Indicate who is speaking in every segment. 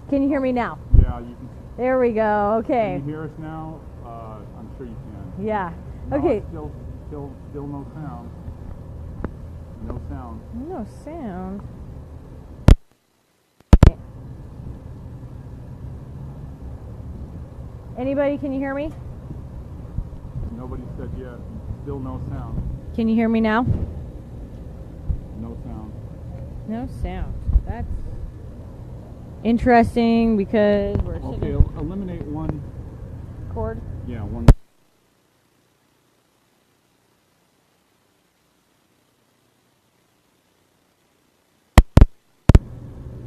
Speaker 1: Can you hear me now?
Speaker 2: Yeah, you can.
Speaker 1: There we go. Okay.
Speaker 2: Can you hear us now? I'm sure you can.
Speaker 1: Yeah.
Speaker 2: No,
Speaker 1: Okay.
Speaker 2: Still no sound. No sound.
Speaker 1: No sound. Anybody, can you hear me?
Speaker 2: Nobody said yet. Still no sound.
Speaker 1: Can you hear me now?
Speaker 2: No sound.
Speaker 1: No sound. That's interesting because we're
Speaker 2: Okay, eliminate one
Speaker 1: cord.
Speaker 2: Yeah, one.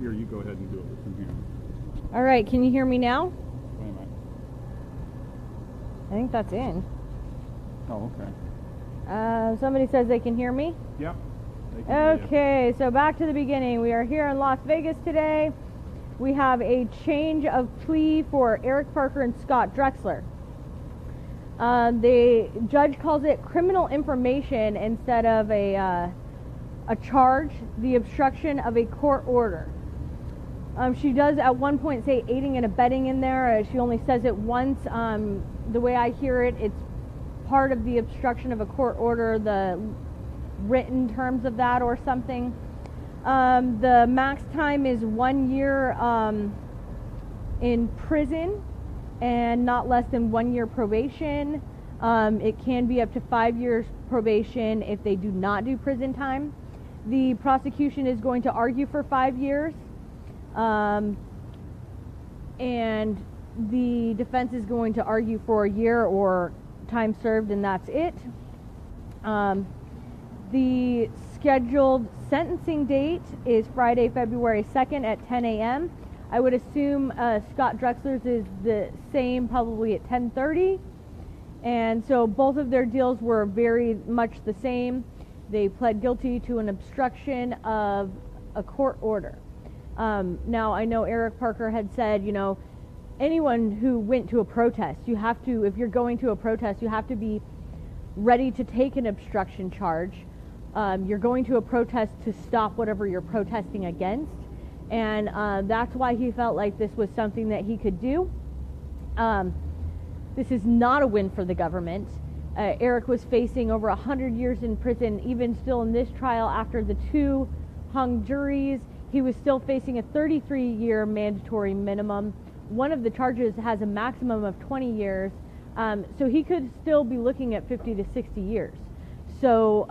Speaker 2: Here, you go ahead and do it from here.
Speaker 1: All right, can you hear me now?
Speaker 2: Wait a minute.
Speaker 1: I think that's in.
Speaker 2: Oh, okay.
Speaker 1: Somebody says they can hear me?
Speaker 2: Yep. They can hear you.
Speaker 1: Okay, so back to the beginning. We are here in Las Vegas today. We have a change of plea for Eric Parker and Scott Drexler. The judge calls it criminal information instead of a charge, the obstruction of a court order. She does at one point say aiding and abetting in there. She only says it once. The way I hear it, it's part of the obstruction of a court order, the written terms of that or something. The max time is 1 year in prison and not less than 1 year probation. It can be up to 5 years probation if they do not do prison time. The prosecution is going to argue for 5 years, and the defense is going to argue for a year or time served, and that's it. The scheduled sentencing date is Friday, February 2nd at 10 a.m. I would assume Scott Drexler's is the same, probably at 10:30. And so both of their deals were very much the same. They pled guilty to an obstruction of a court order. Now, I know Eric Parker had said, you know, anyone who went to a protest, you have to, if you're going to a protest, you have to be ready to take an obstruction charge. You're going to a protest to stop whatever you're protesting against. And that's why he felt like this was something that he could do. This is not a win for the government. Eric was facing over 100 years in prison, even still in this trial after the 2 hung juries. He was still facing a 33-year mandatory minimum. One of the charges has a maximum of 20 years, so he could still be looking at 50 to 60 years. So,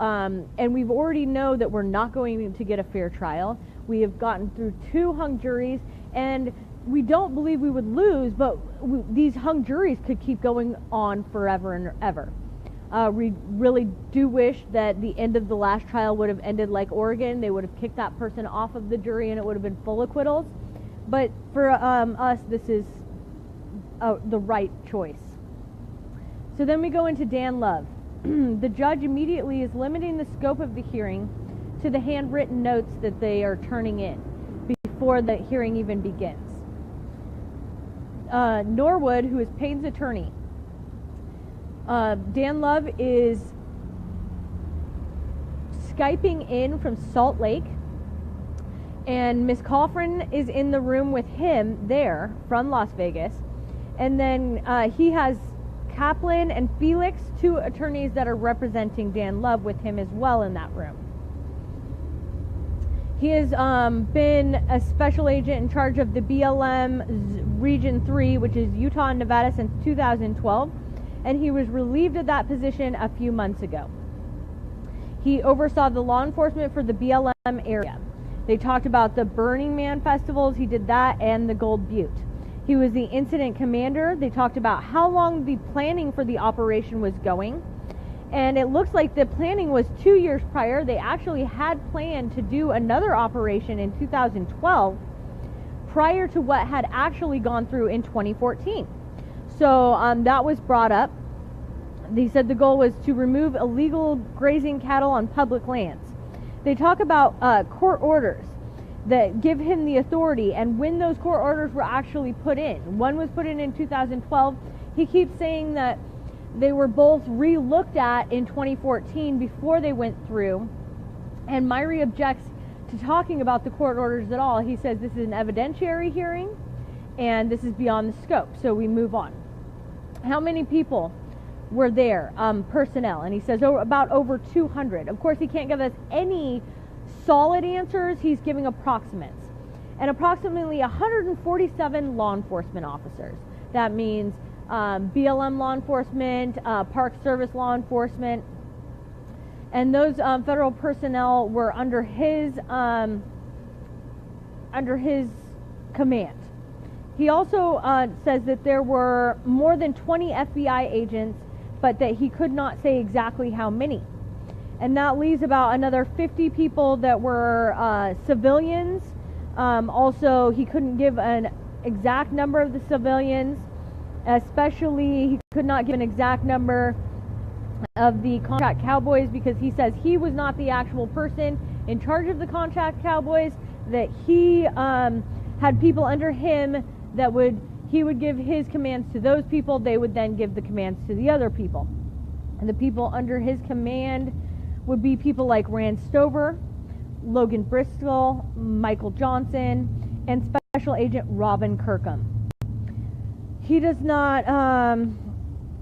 Speaker 1: and we've already know that we're not going to get a fair trial. We have gotten through 2 hung juries, and we don't believe we would lose, but these hung juries could keep going on forever and ever. We really do wish that the end of the last trial would have ended like Oregon. They would have kicked that person off of the jury and it would have been full acquittals. But for us, this is the right choice. So then we go into Dan Love. The judge immediately is limiting the scope of the hearing to the handwritten notes that they are turning in before the hearing even begins. Norwood, who is Payne's attorney, Dan Love is Skyping in from Salt Lake, and Miss Coffrin is in the room with him there from Las Vegas, and then he has Kaplan and Felix, 2 attorneys that are representing Dan Love, with him as well in that room. He has been a special agent in charge of the BLM Region 3, which is Utah and Nevada, since 2012, and he was relieved of that position a few months ago. He oversaw the law enforcement for the BLM area. They talked about the Burning Man festivals, he did that, and the Gold Butte. He was the incident commander. They talked about how long the planning for the operation was going. And it looks like the planning was 2 years prior. They actually had planned to do another operation in 2012 prior to what had actually gone through in 2014. So that was brought up. They said the goal was to remove illegal grazing cattle on public lands. They talk about court orders that give him the authority and when those court orders were actually put in. One was put in 2012. He keeps saying that they were both re-looked at in 2014 before they went through, and Myrie objects to talking about the court orders at all. He says this is an evidentiary hearing, and this is beyond the scope, so we move on. How many people were there, personnel? And he says about over 200. Of course, he can't give us any solid answers. He's giving approximates. And approximately 147 law enforcement officers. That means BLM law enforcement, Park Service law enforcement, and those federal personnel were under his command. He also says that there were more than 20 FBI agents, but that he could not say exactly how many. And that leaves about another 50 people that were civilians. Also, he couldn't give an exact number of the civilians, especially he could not give an exact number of the contract cowboys, because he says he was not the actual person in charge of the contract cowboys, that he had people under him that he would give his commands to those people, they would then give the commands to the other people. And the people under his command would be people like Rand Stover, Logan Bristol, Michael Johnson, and Special Agent Robin Kirkham. He does not,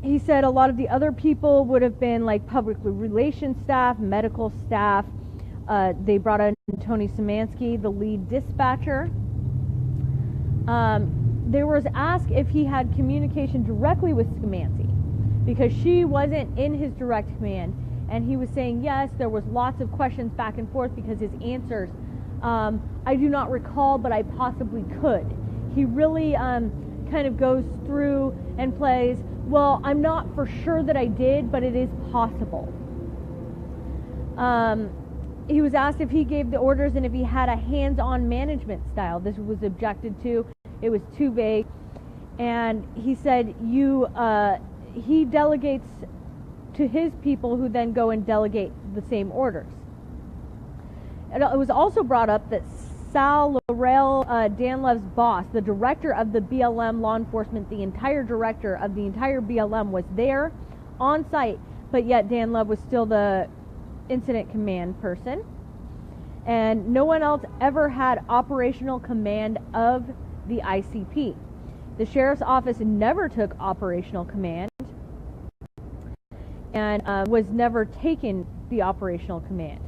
Speaker 1: he said a lot of the other people would have been like public relations staff, medical staff. They brought in Tony Szymanski, the lead dispatcher. There was asked if he had communication directly with Szymanski, because she wasn't in his direct command. And he was saying, yes, there was lots of questions back and forth because his answers, I do not recall, but I possibly could. He really kind of goes through and plays, well, I'm not for sure that I did, but it is possible. He was asked if he gave the orders and if he had a hands-on management style. This was objected to. It was too vague. And he said, he delegates to his people, who then go and delegate the same orders. It was also brought up that Sal Laurel, Danlov's boss, the director of the BLM law enforcement, the entire director of the entire BLM, was there on site, but yet Danlove was still the incident command person. And no one else ever had operational command of the ICP. The sheriff's office never took operational command, and was never taken the operational command.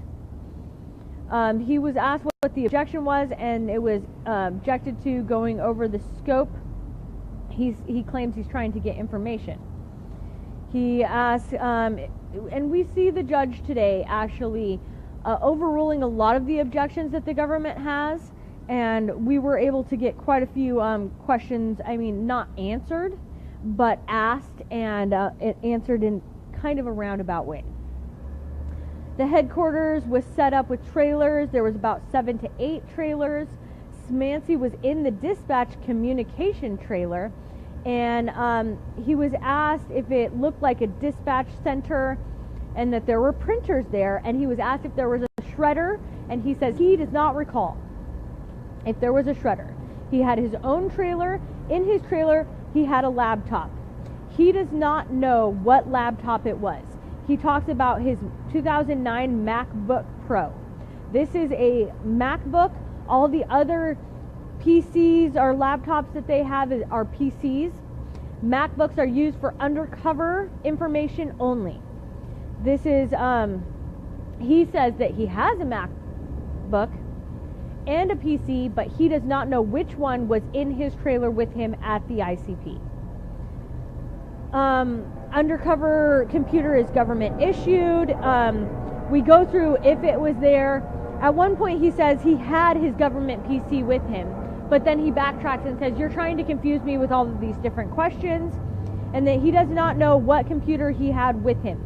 Speaker 1: He was asked what the objection was, and it was objected to going over the scope. He claims he's trying to get information. He asked, and we see the judge today actually overruling a lot of the objections that the government has, and we were able to get quite a few questions, not answered, but asked, and it answered in kind of a roundabout way. The headquarters was set up with trailers. There was about 7 to 8 trailers. Szymanski was in the dispatch communication trailer, and he was asked if it looked like a dispatch center and that there were printers there, and he was asked if there was a shredder, and he says he does not recall if there was a shredder. He had his own trailer. In his trailer, he had a laptop. He does not know what laptop it was. He talks about his 2009 MacBook Pro. This is a MacBook. All the other PCs or laptops that they have are PCs. MacBooks are used for undercover information only. This is, he says that he has a MacBook and a PC, but he does not know which one was in his trailer with him at the ICP. Undercover computer is government issued. We go through if it was there. At one point he says he had his government PC with him, but then he backtracks and says, you're trying to confuse me with all of these different questions, and that he does not know what computer he had with him.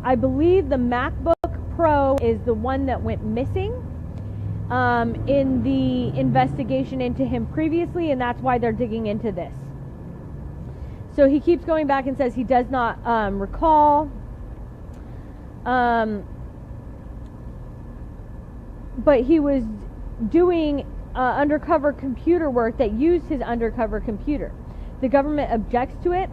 Speaker 1: I believe the MacBook Pro is the one that went missing in the investigation into him previously, and that's why they're digging into this. So he keeps going back and says he does not recall. But he was doing undercover computer work that used his undercover computer. The government objects to it,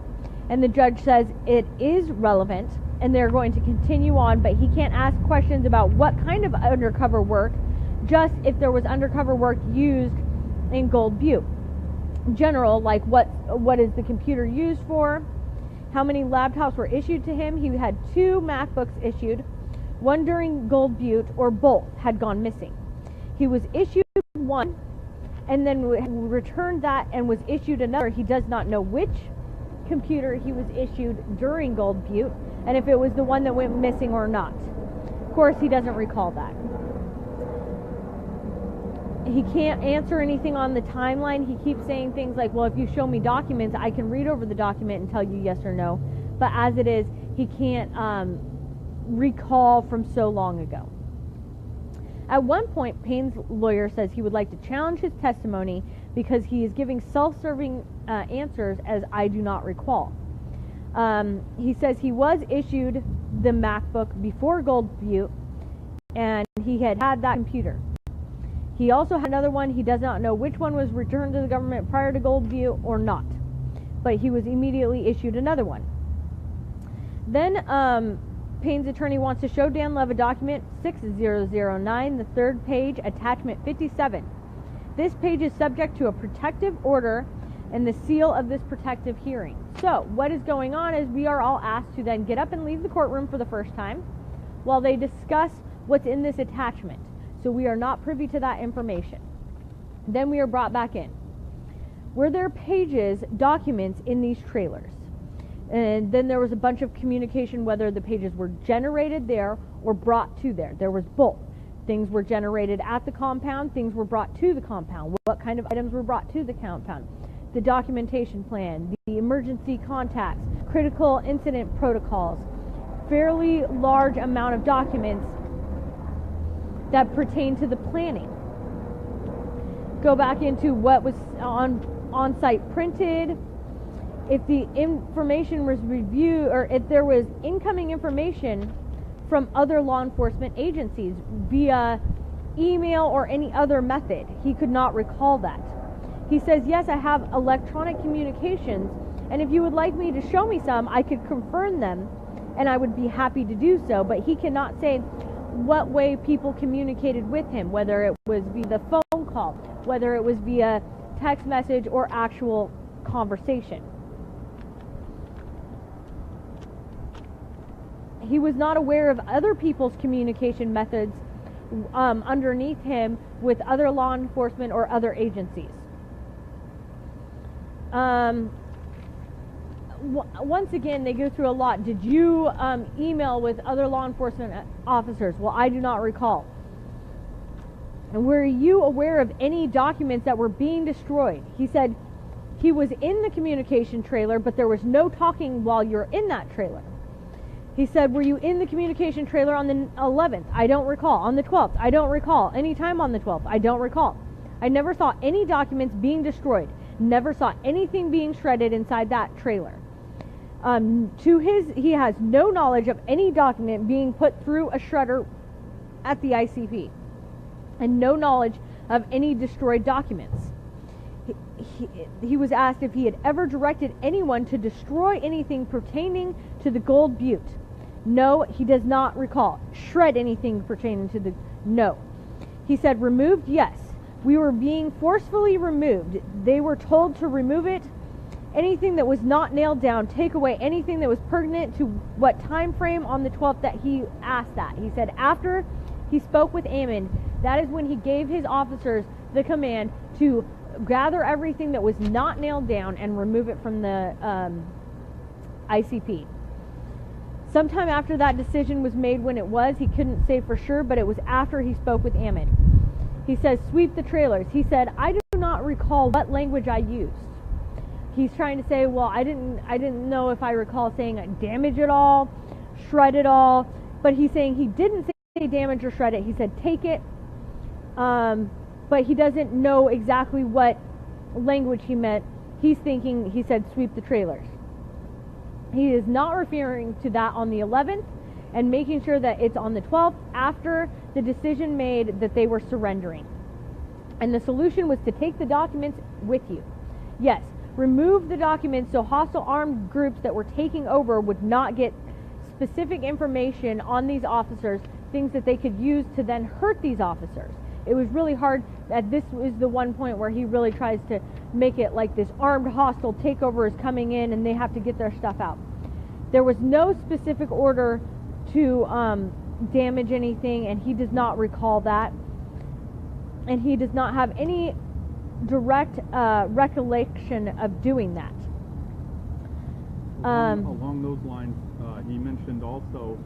Speaker 1: and the judge says it is relevant, and they're going to continue on, but he can't ask questions about what kind of undercover work, just if there was undercover work used in Gold Butte. general, like what is the computer used for, how many laptops were issued to him. He had 2 MacBooks issued, one during Gold Butte, or both had gone missing. He was issued one and then returned that and was issued another. He does not know which computer he was issued during Gold Butte and if it was the one that went missing or not. Of course, he doesn't recall that. He can't answer anything on the timeline. He keeps saying things like, well, if you show me documents, I can read over the document and tell you yes or no. But as it is, he can't recall from so long ago. At one point, Payne's lawyer says he would like to challenge his testimony because he is giving self-serving answers as I do not recall. He says he was issued the MacBook before Gold Butte and he had that computer. He also had another one. He does not know which one was returned to the government prior to Gold Butte or not, but he was immediately issued another one. Then Payne's attorney wants to show Dan Love a document 6009, the 3rd page, attachment 57. This page is subject to a protective order and the seal of this protective hearing. So what is going on is we are all asked to then get up and leave the courtroom for the first time while they discuss what's in this attachment. So we are not privy to that information. Then we are brought back in. Were there pages, documents in these trailers? And then there was a bunch of communication whether the pages were generated there or brought to there. There was both. Things were generated at the compound, things were brought to the compound. What kind of items were brought to the compound? The documentation plan, the emergency contacts, critical incident protocols, fairly large amount of documents that pertain to the planning. Go back into what was on-site printed, if the information was reviewed, or if there was incoming information from other law enforcement agencies via email or any other method. He could not recall that. He says, yes, I have electronic communications, and if you would like me to show me some, I could confirm them, and I would be happy to do so, but he cannot say what way people communicated with him, whether it was via the phone call, whether it was via text message or actual conversation. He was not aware of other people's communication methods underneath him with other law enforcement or other agencies. Once again, they go through a lot. Did you email with other law enforcement officers? Well, I do not recall. And were you aware of any documents that were being destroyed? He said he was in the communication trailer, but there was no talking while you're in that trailer. He said, were you in the communication trailer on the 11th? I don't recall. On the 12th? I don't recall. Any time on the 12th? I don't recall. I never saw any documents being destroyed. Never saw anything being shredded inside that trailer. He has no knowledge of any document being put through a shredder at the ICP, and no knowledge of any destroyed documents. He was asked if he had ever directed anyone to destroy anything pertaining to the Gold Butte. No, he does not recall. Shred anything pertaining to the... No. He said removed, yes. We were being forcefully removed. They were told to remove it. Anything that was not nailed down, take away anything that was pertinent to what time frame on the 12th that he asked that. He said after he spoke with Ammon, that is when he gave his officers the command to gather everything that was not nailed down and remove it from the ICP. Sometime after that decision was made, when it was, he couldn't say for sure, but it was after he spoke with Ammon. He says, sweep the trailers. He said, I do not recall what language I used. He's trying to say, well, I didn't know if I recall saying damage it all, shred it all, but he's saying he didn't say damage or shred it. He said take it, but he doesn't know exactly what language he meant. He's thinking he said sweep the trailers. He is not referring to that on the 11th and making sure that it's on the 12th after the decision made that they were surrendering. And the solution was to take the documents with you. Yes, remove the documents so hostile armed groups that were taking over would not get specific information on these officers, things that they could use to then hurt these officers. it was really hard. This is the one point where he really tries to make it like this armed hostile takeover is coming in and they have to get their stuff out. There was no specific order to damage anything, and he does not recall that. And he does not have any direct recollection of doing that.
Speaker 2: Along those lines, he mentioned also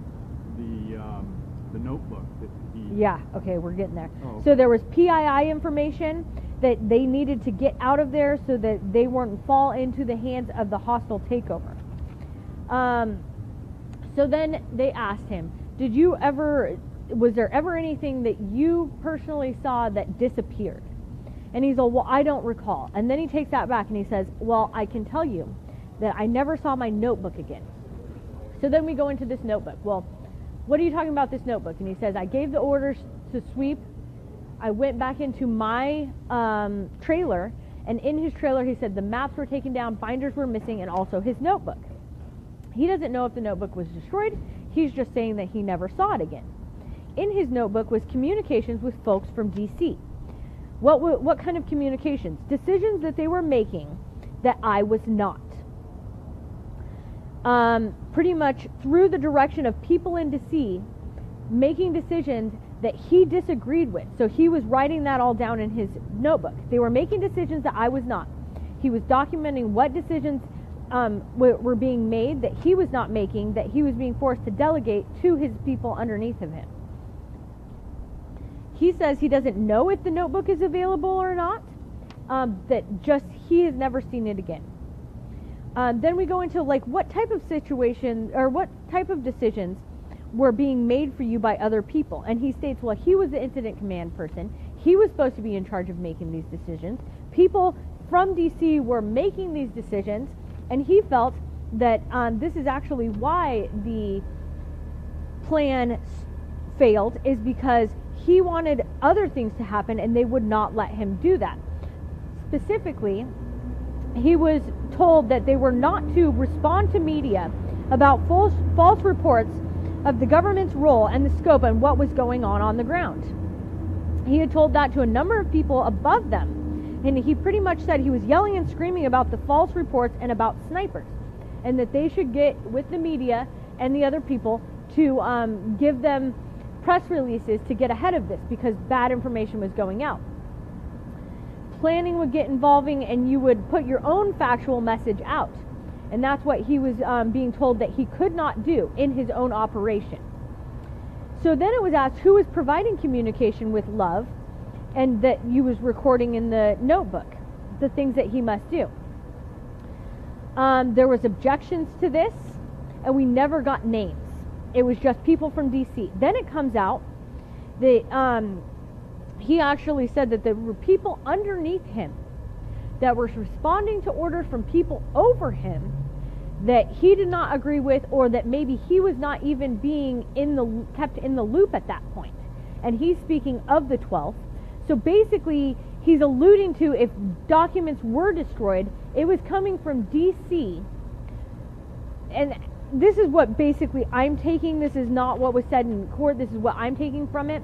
Speaker 2: the notebook that he...
Speaker 1: Yeah, okay, we're getting there.
Speaker 2: Oh.
Speaker 1: So there was PII information that they needed to get out of there so that they wouldn't fall into the hands of the hostile takeover. So then they asked him, was there ever anything that you personally saw that disappeared? And he's like, well, I don't recall. And then he takes that back and he says, well, I can tell you that I never saw my notebook again. So then we go into this notebook. Well, what are you talking about this notebook? And he says, I gave the orders to sweep. I went back into my trailer, and in his trailer he said the maps were taken down, binders were missing, and also his notebook. He doesn't know if the notebook was destroyed. He's just saying that he never saw it again. In his notebook was communications with folks from D.C. What kind of communications? Decisions that they were making that I was not. Pretty much through the direction of people in D.C. making decisions that he disagreed with. So he was writing that all down in his notebook. They were making decisions that I was not. He was documenting what decisions were being made that he was not making, that he was being forced to delegate to his people underneath of him. He says he doesn't know if the notebook is available or not, that just he has never seen it again. Then we go into like what type of situation or what type of decisions were being made for you by other people. And he states, well, he was the incident command person. He was supposed to be in charge of making these decisions. People from DC were making these decisions, and he felt that this is actually why the plan failed, is because he wanted other things to happen and they would not let him do that. Specifically, he was told that they were not to respond to media about false reports of the government's role and the scope and what was going on the ground. He had told that to a number of people above them, and he pretty much said he was yelling and screaming about the false reports and about snipers, and that they should get with the media and the other people to give them press releases to get ahead of this because bad information was going out. Planning would get involving, and you would put your own factual message out. And that's what he was being told that he could not do in his own operation. So then it was asked who was providing communication with Love, and that you was recording in the notebook the things that he must do. There was objections to this, and we never got names. It was just people from DC. Then it comes out that he actually said that there were people underneath him that were responding to orders from people over him that he did not agree with, or that maybe he was not even being kept in the loop at that point. And he's speaking of the 12th. So basically, he's alluding to if documents were destroyed, it was coming from DC. And this is what basically I'm taking. This is not what was said in court. This is what I'm taking from it.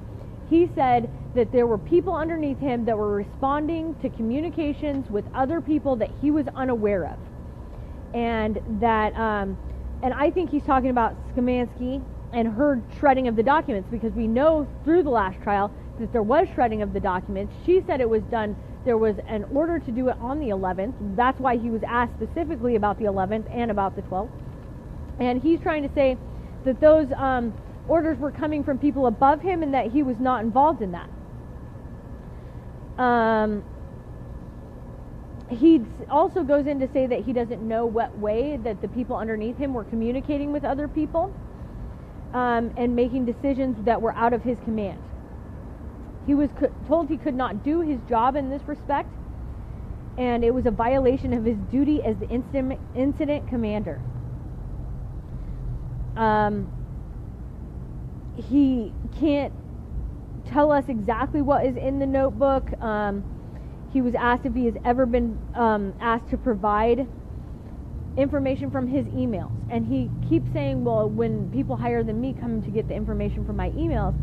Speaker 1: He said that there were people underneath him that were responding to communications with other people that he was unaware of. And that, and I think he's talking about Skamansky and her shredding of the documents, because we know through the last trial that there was shredding of the documents. She said it was done, there was an order to do it on the 11th. That's why he was asked specifically about the 11th and about the 12th. And he's trying to say that those orders were coming from people above him and that he was not involved in that. He also goes in to say that he doesn't know what way that the people underneath him were communicating with other people and making decisions that were out of his command. He was told he could not do his job in this respect, and it was a violation of his duty as the incident commander. He can't tell us exactly what is in the notebook. He was asked if he has ever been asked to provide information from his emails. And he keeps saying, well, when people higher than me come to get the information from my emails,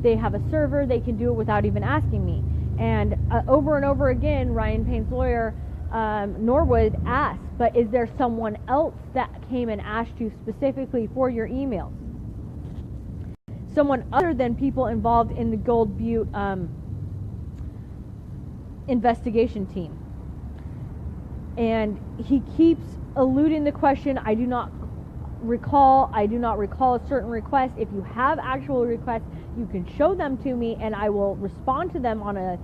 Speaker 1: They have a server. They can do it without even asking me. And over and over again, Ryan Payne's lawyer, Norwood, asked, but is there someone else that came and asked you specifically for your emails? Someone other than people involved in the Gold Butte investigation team. And he keeps eluding the question. I do not recall a certain request. If you have actual requests, you can show them to me and I will respond to them on a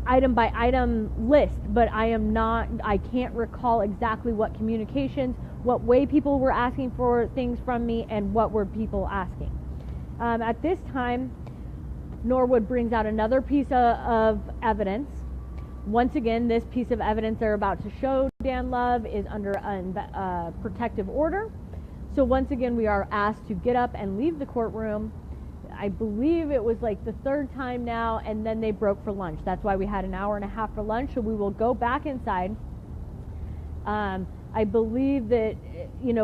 Speaker 1: item by item list, but I can't recall exactly what communications, what way people were asking for things from me, and what were people asking. At this time, Norwood brings out another piece of evidence. Once again, this piece of evidence they're about to show Dan Love is under a protective order. So once again, we are asked to get up and leave the courtroom. I believe it was like the third time now, and then they broke for lunch. That's why we had an hour and a half for lunch, so we will go back inside. I believe that,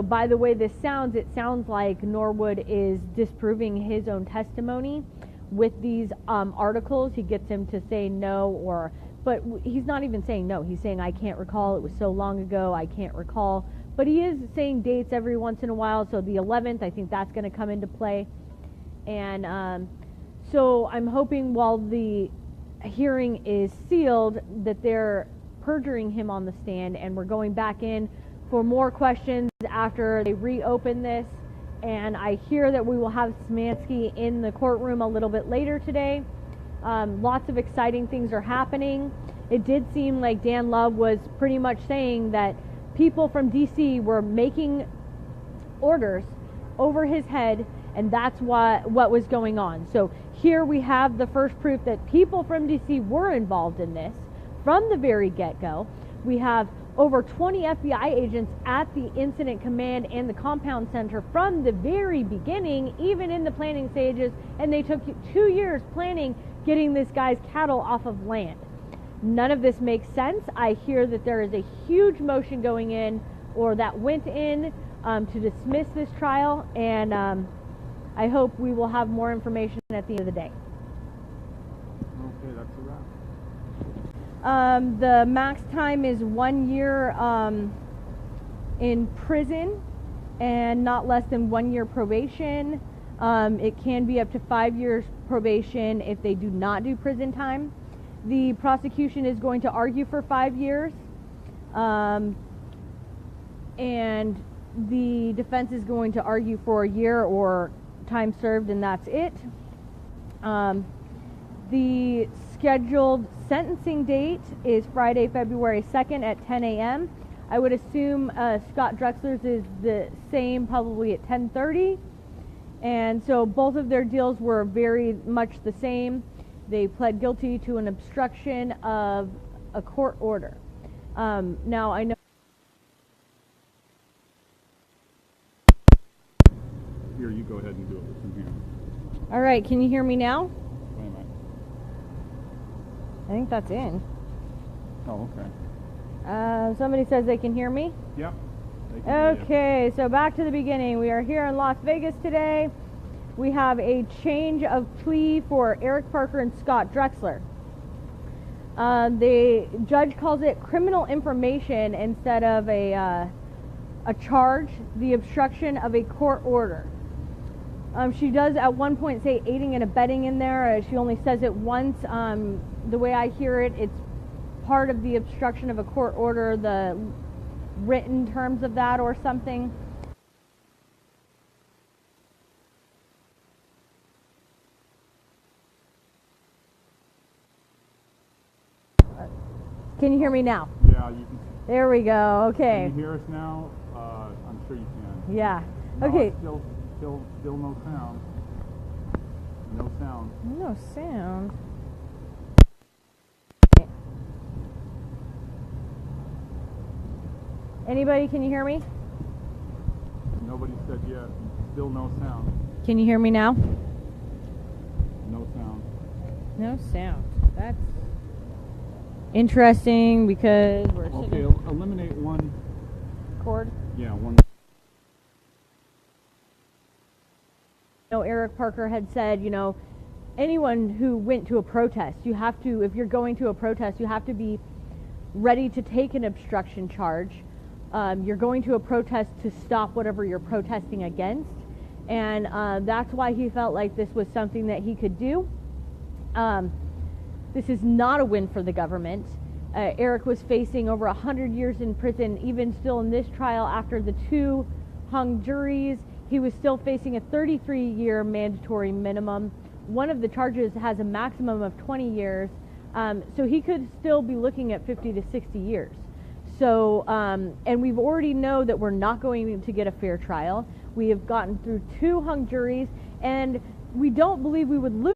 Speaker 1: by the way this sounds, it sounds like Norwood is disproving his own testimony with these articles. He gets him to say no, but he's not even saying no. He's saying, I can't recall, it was so long ago, I can't recall. But he is saying dates every once in a while, so the 11th, I think that's going to come into play. And so I'm hoping while the hearing is sealed that they're perjuring him on the stand, and we're going back in for more questions after they reopen this. And I hear that we will have Szymanski in the courtroom a little bit later today. Lots of exciting things are happening. It did seem like Dan Love was pretty much saying that people from D.C. were making orders over his head, and that's what was going on. So here we have the first proof that people from D.C. were involved in this from the very get-go. We have over 20 FBI agents at the incident command and the compound center from the very beginning, even in the planning stages, and they took 2 years planning getting this guy's cattle off of land. None of this makes sense. I hear that there is a huge motion going in, or that went in, to dismiss this trial, and I hope we will have more information at the end of the day.
Speaker 2: Okay, that's a wrap.
Speaker 1: The max time is 1 year in prison and not less than 1 year probation. It can be up to 5 years probation if they do not do prison time. The prosecution is going to argue for 5 years, and the defense is going to argue for a year or time served, and that's it. The scheduled sentencing date is Friday, February 2nd at 10 a.m. I would assume Scott Drexler's is the same, probably at 10:30. And so both of their deals were very much the same. They pled guilty to an obstruction of a court order. Now I know.
Speaker 2: Here, you go ahead and do it from here.
Speaker 1: All right, can you hear me now?
Speaker 2: Wait a minute.
Speaker 1: I think that's in.
Speaker 2: Oh, okay.
Speaker 1: Somebody says they can hear me?
Speaker 2: Yep. They can hear you.
Speaker 1: Okay, so back to the beginning. We are here in Las Vegas today. We have a change of plea for Eric Parker and Scott Drexler. The judge calls it criminal information instead of a charge, the obstruction of a court order. She does at one point say aiding and abetting in there. She only says it once. The way I hear it, it's part of the obstruction of a court order, the written terms of that or something. Can you hear me now?
Speaker 2: Yeah, you can.
Speaker 1: There we go. Okay.
Speaker 2: Can you hear us now? I'm sure you can.
Speaker 1: Yeah.
Speaker 2: No,
Speaker 1: Okay.
Speaker 2: it's still no sound. No sound.
Speaker 1: No sound. Anybody, can you hear me?
Speaker 2: Nobody said yet. Still no sound.
Speaker 1: Can you hear me now?
Speaker 2: No sound.
Speaker 1: No sound. That's interesting because we're
Speaker 2: Okay,
Speaker 1: sitting
Speaker 2: eliminate one.
Speaker 1: cord.
Speaker 2: Yeah, one.
Speaker 1: Eric Parker had said, anyone who went to a protest, you have to, if you're going to a protest, you have to be ready to take an obstruction charge. You're going to a protest to stop whatever you're protesting against, and that's why he felt like this was something that he could do. This is not a win for the government. Eric was facing over 100 years in prison. Even still in this trial, after the 2 hung juries, he was still facing a 33-year mandatory minimum. One of the charges has a maximum of 20 years, so he could still be looking at 50 to 60 years. So, and we've already know that we're not going to get a fair trial. We have gotten through 2 hung juries, and we don't believe we would lose